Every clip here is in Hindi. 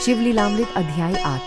शिवलीलामृत अध्याय 8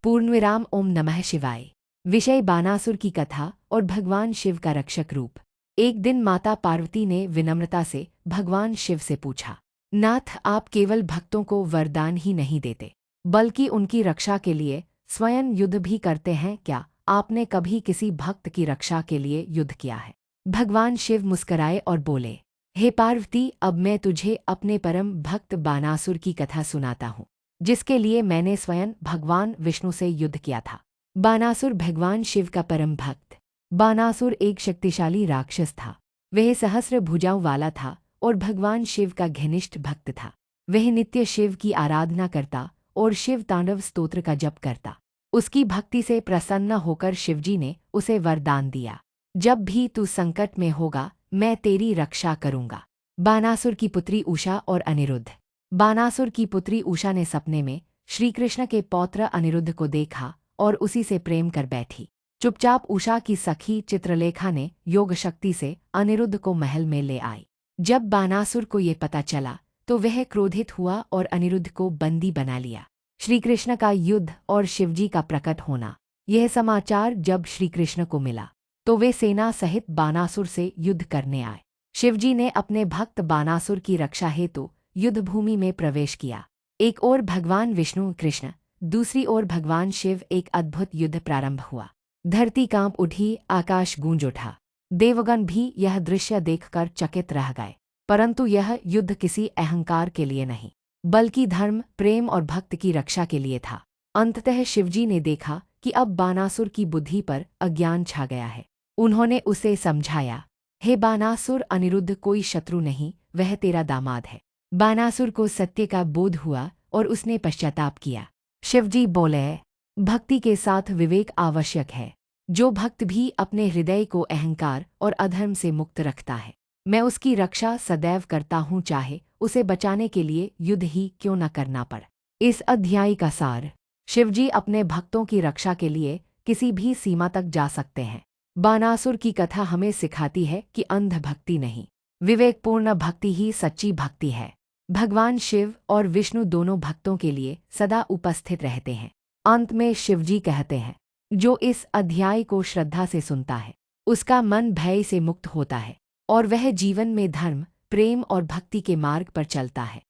पूर्णविराम। ओम नमः शिवाय। विषय बानासुर की कथा और भगवान शिव का रक्षक रूप। एक दिन माता पार्वती ने विनम्रता से भगवान शिव से पूछा, नाथ, आप केवल भक्तों को वरदान ही नहीं देते बल्कि उनकी रक्षा के लिए स्वयं युद्ध भी करते हैं क्या? आपने कभी किसी भक्त की रक्षा के लिए युद्ध किया है? भगवान शिव मुस्कराए और बोले, हे पार्वती, अब मैं तुझे अपने परम भक्त बानासुर की कथा सुनाता हूँ, जिसके लिए मैंने स्वयं भगवान विष्णु से युद्ध किया था। बानासुर भगवान शिव का परम भक्त। बानासुर एक शक्तिशाली राक्षस था। वह सहस्र भुजाओं वाला था और भगवान शिव का घनिष्ठ भक्त था। वह नित्य शिव की आराधना करता और शिव तांडव स्तोत्र का जप करता। उसकी भक्ति से प्रसन्न होकर शिवजी ने उसे वरदान दिया, जब भी तू संकट में होगा मैं तेरी रक्षा करूंगा। बानासुर की पुत्री उषा और अनिरुद्ध। बानासुर की पुत्री उषा ने सपने में श्री कृष्ण के पौत्र अनिरुद्ध को देखा और उसी से प्रेम कर बैठी। चुपचाप उषा की सखी चित्रलेखा ने योग शक्ति से अनिरुद्ध को महल में ले आई। जब बानासुर को ये पता चला तो वह क्रोधित हुआ और अनिरुद्ध को बंदी बना लिया। श्री कृष्ण का युद्ध और शिवजी का प्रकट होना। यह समाचार जब श्री कृष्ण को मिला तो वे सेना सहित बानासुर से युद्ध करने आए। शिवजी ने अपने भक्त बानासुर की रक्षा हेतु युद्धभूमि में प्रवेश किया। एक ओर भगवान विष्णु कृष्ण, दूसरी ओर भगवान शिव। एक अद्भुत युद्ध प्रारंभ हुआ। धरती कांप उठी, आकाश गूंज उठा। देवगण भी यह दृश्य देखकर चकित रह गए। परंतु यह युद्ध किसी अहंकार के लिए नहीं, बल्कि धर्म, प्रेम और भक्त की रक्षा के लिए था। अंततः शिवजी ने देखा कि अब बानासुर की बुद्धि पर अज्ञान छा गया है। उन्होंने उसे समझाया, हे बानासुर, अनिरुद्ध कोई शत्रु नहीं, वह तेरा दामाद है। बानासुर को सत्य का बोध हुआ और उसने पश्चाताप किया। शिवजी बोले, भक्ति के साथ विवेक आवश्यक है। जो भक्त भी अपने हृदय को अहंकार और अधर्म से मुक्त रखता है, मैं उसकी रक्षा सदैव करता हूँ, चाहे उसे बचाने के लिए युद्ध ही क्यों न करना पड़े। इस अध्याय का सार। शिवजी अपने भक्तों की रक्षा के लिए किसी भी सीमा तक जा सकते हैं। बानासुर की कथा हमें सिखाती है कि अंध भक्ति नहीं, विवेकपूर्ण भक्ति ही सच्ची भक्ति है। भगवान शिव और विष्णु दोनों भक्तों के लिए सदा उपस्थित रहते हैं। अंत में शिवजी कहते हैं, जो इस अध्याय को श्रद्धा से सुनता है उसका मन भय से मुक्त होता है और वह जीवन में धर्म, प्रेम और भक्ति के मार्ग पर चलता है।